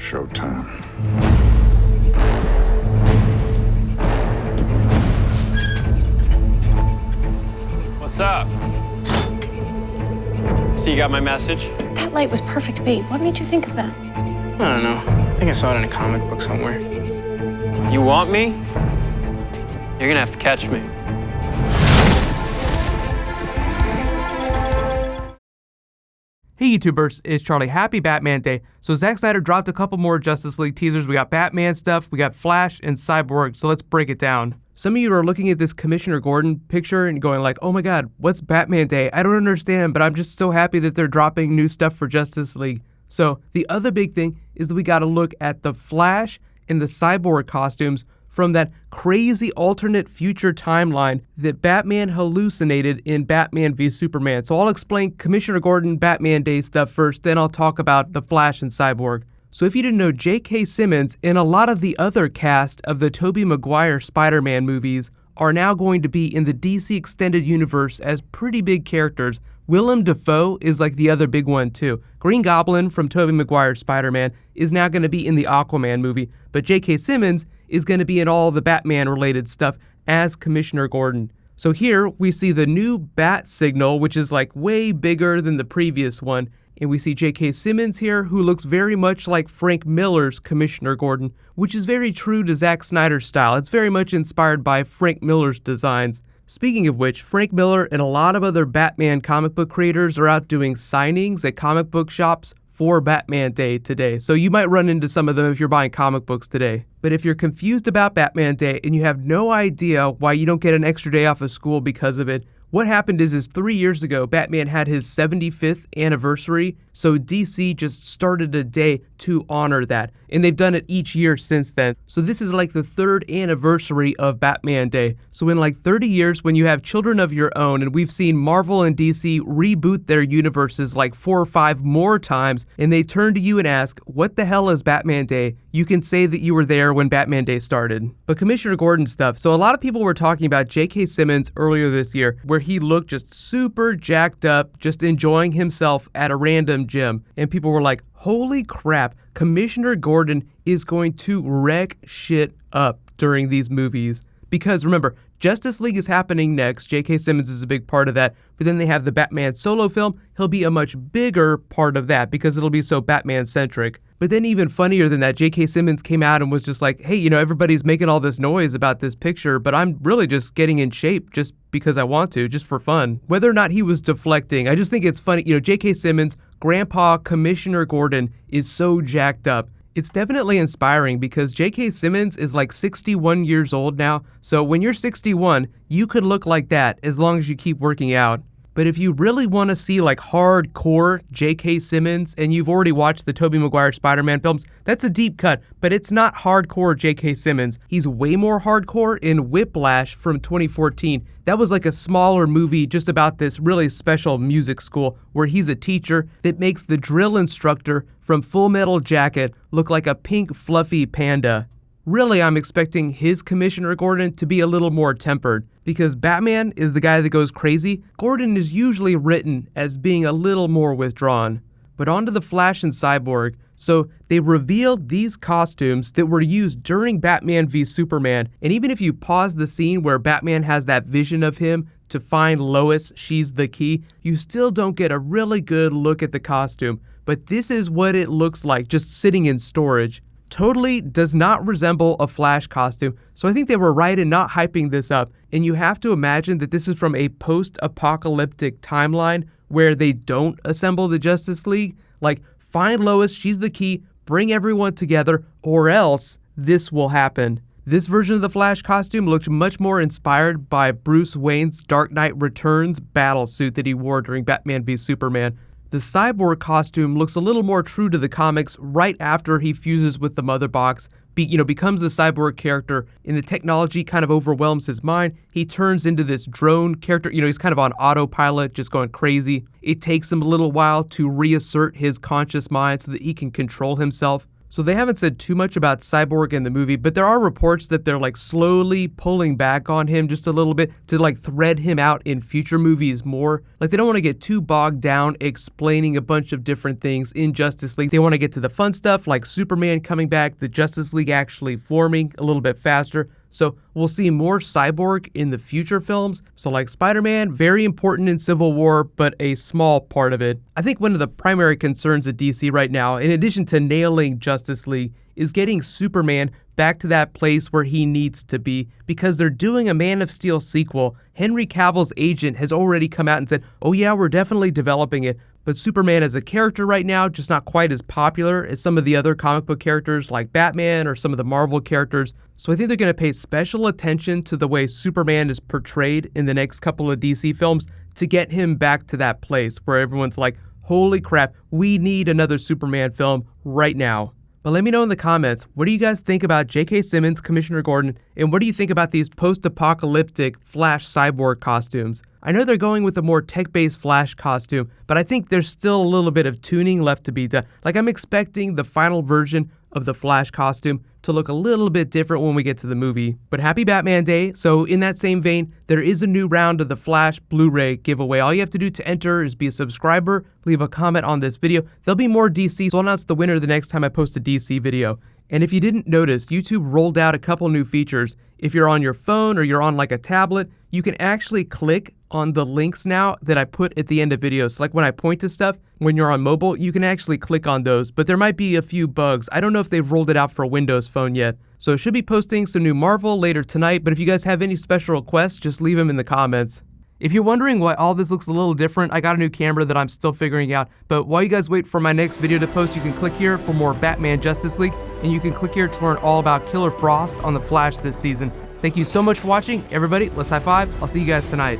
Showtime. What's up? See, you got my message? That light was perfect bait. What made you think of that? I don't know. I think I saw it in a comic book somewhere. You want me? You're gonna have to catch me. Hey YouTubers, it's Charlie. Happy Batman Day. So Zack Snyder dropped a couple more Justice League teasers. We got Batman stuff, we got Flash and Cyborg, so let's break it down. Some of you are looking at this Commissioner Gordon picture and going like, oh my god, what's Batman Day? I don't understand, but I'm just so happy that they're dropping new stuff for Justice League. So the other big thing is that we gotta look at the Flash and the Cyborg costumes from that crazy alternate future timeline that Batman hallucinated in Batman v Superman. So I'll explain Commissioner Gordon Batman Day stuff first, then I'll talk about the Flash and Cyborg. So if you didn't know, J.K. Simmons and a lot of the other cast of the Tobey Maguire Spider-Man movies are now going to be in the DC Extended Universe as pretty big characters. Willem Dafoe is like the other big one too. Green Goblin from Tobey Maguire's Spider-Man is now going to be in the Aquaman movie, but J.K. Simmons is going to be in all the Batman-related stuff as Commissioner Gordon. So here we see the new bat signal, which is like way bigger than the previous one, and we see J.K. Simmons here, who looks very much like Frank Miller's Commissioner Gordon, which is very true to Zack Snyder's style. It's very much inspired by Frank Miller's designs. Speaking of which, Frank Miller and a lot of other Batman comic book creators are out doing signings at comic book shops for Batman Day today, so you might run into some of them if you're buying comic books today. But if you're confused about Batman Day and you have no idea why you don't get an extra day off of school because of it, what happened is 3 years ago, Batman had his 75th anniversary, so DC just started a day to honor that, and they've done it each year since then. So this is like the 3rd anniversary of Batman Day. So in like 30 years, when you have children of your own, and we've seen Marvel and DC reboot their universes like 4 or 5 more times, and they turn to you and ask, what the hell is Batman Day? You can say that you were there when Batman Day started. But Commissioner Gordon stuff. So a lot of people were talking about J.K. Simmons earlier this year, where he looked just super jacked up, just enjoying himself at a random gym. And people were like, holy crap, Commissioner Gordon is going to wreck shit up during these movies. Because remember, Justice League is happening next. J.K. Simmons is a big part of that. But then they have the Batman solo film. He'll be a much bigger part of that because it'll be so Batman-centric. But then even funnier than that, J.K. Simmons came out and was just like, hey, you know, everybody's making all this noise about this picture, but I'm really just getting in shape just because I want to, just for fun. Whether or not he was deflecting, I just think it's funny. You know, J.K. Simmons, Grandpa Commissioner Gordon, is so jacked up. It's definitely inspiring because J.K. Simmons is like 61 years old now, so when you're 61, you could look like that as long as you keep working out. But if you really want to see like hardcore J.K. Simmons, and you've already watched the Tobey Maguire Spider-Man films, that's a deep cut, but it's not hardcore J.K. Simmons. He's way more hardcore in Whiplash from 2014. That was like a smaller movie just about this really special music school where he's a teacher that makes the drill instructor from Full Metal Jacket look like a pink fluffy panda. Really, I'm expecting his Commissioner Gordon to be a little more tempered, because Batman is the guy that goes crazy. Gordon is usually written as being a little more withdrawn. But on to the Flash and Cyborg. So they revealed these costumes that were used during Batman v Superman, and even if you pause the scene where Batman has that vision of him to find Lois, she's the key, you still don't get a really good look at the costume. But this is what it looks like just sitting in storage. Totally does not resemble a Flash costume, so I think they were right in not hyping this up. And you have to imagine that this is from a post-apocalyptic timeline where they don't assemble the Justice League. Like, find Lois, she's the key, bring everyone together, or else this will happen. This version of the Flash costume looked much more inspired by Bruce Wayne's Dark Knight Returns battle suit that he wore during Batman v Superman. The Cyborg costume looks a little more true to the comics right after he fuses with the Mother Box, becomes the Cyborg character, and the technology kind of overwhelms his mind. He turns into this drone character, he's kind of on autopilot, just going crazy. It takes him a little while to reassert his conscious mind so that he can control himself. So they haven't said too much about Cyborg in the movie, but there are reports that they're like slowly pulling back on him just a little bit to like thread him out in future movies more. Like they don't want to get too bogged down explaining a bunch of different things in Justice League. They want to get to the fun stuff like Superman coming back, the Justice League actually forming a little bit faster. So we'll see more Cyborg in the future films. So like Spider-Man, very important in Civil War, but a small part of it. I think one of the primary concerns at DC right now, in addition to nailing Justice League, is getting Superman back to that place where he needs to be, because they're doing a Man of Steel sequel. Henry Cavill's agent has already come out and said, oh yeah, we're definitely developing it. But Superman as a character right now, just not quite as popular as some of the other comic book characters like Batman or some of the Marvel characters. So I think they're going to pay special attention to the way Superman is portrayed in the next couple of DC films to get him back to that place where everyone's like, holy crap, we need another Superman film right now. But let me know in the comments, what do you guys think about J.K. Simmons, Commissioner Gordon, and what do you think about these post-apocalyptic Flash Cyborg costumes? I know they're going with a more tech-based Flash costume, but I think there's still a little bit of tuning left to be done. Like I'm expecting the final version of the Flash costume to look a little bit different when we get to the movie. But happy Batman Day. So in that same vein, there is a new round of the Flash Blu-ray giveaway. All you have to do to enter is be a subscriber, leave a comment on this video. There'll be more DC, so I'll announce the winner the next time I post a DC video. And if you didn't notice, YouTube rolled out a couple new features. If you're on your phone or you're on like a tablet, you can actually click on the links now that I put at the end of videos. So like when I point to stuff, when you're on mobile, you can actually click on those, but there might be a few bugs. I don't know if they've rolled it out for a Windows phone yet. So I should be posting some new Marvel later tonight, but if you guys have any special requests, just leave them in the comments. If you're wondering why all this looks a little different, I got a new camera that I'm still figuring out. But while you guys wait for my next video to post, you can click here for more Batman Justice League, and you can click here to learn all about Killer Frost on The Flash this season. Thank you so much for watching. Everybody, let's high five. I'll see you guys tonight.